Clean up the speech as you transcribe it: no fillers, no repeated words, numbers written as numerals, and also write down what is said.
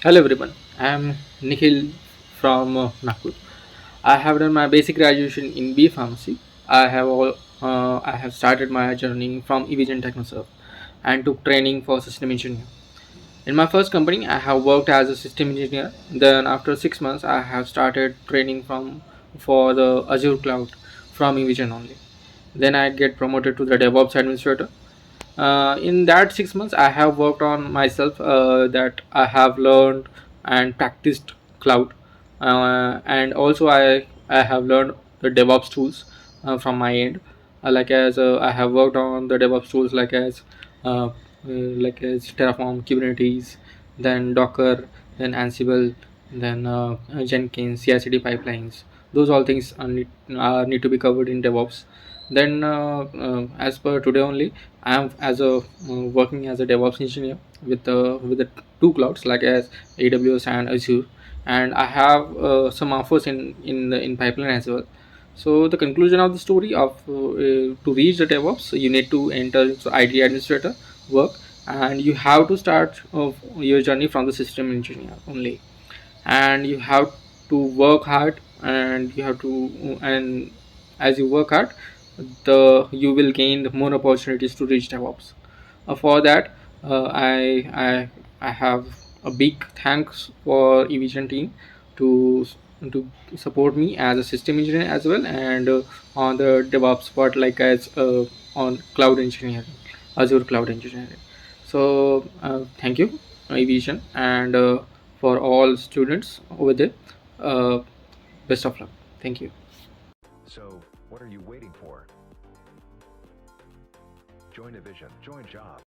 Hello everyone, I am Nikhil from Nagpur. I have done my basic graduation in B Pharmacy. I have started my journey from Evision Technoserve and took training for system engineer. In my first company, I have worked as a system engineer. Then after 6 months, I have started training from for the Azure cloud from Evision only. Then I get promoted to the DevOps administrator. In that 6 months, I have worked on myself, that I have learned and practiced cloud, and also I have learned the DevOps tools from my end. I have worked on the DevOps tools like as Terraform, Kubernetes, then Docker, then Ansible, then Jenkins, CI/CD pipelines. Those all things need to be covered in DevOps. Then, as per today only, I am as a working as a DevOps engineer with the two clouds like as AWS and Azure, and I have some offers in pipeline as well. So the conclusion of the story of to reach the DevOps, you need to enter into IT administrator work, and you have to start your journey from the system engineer only, and you have to work hard, and as you work hard, the you will gain more opportunities to reach DevOps. For that, I have a big thanks for Evision team to to support me as a system engineer as well, and on the DevOps part, like as on cloud engineering, Azure cloud engineering. So thank you, Evision, and for all students over there, uh, best of luck. Thank you. So, what are you waiting for? Join a vision, join job.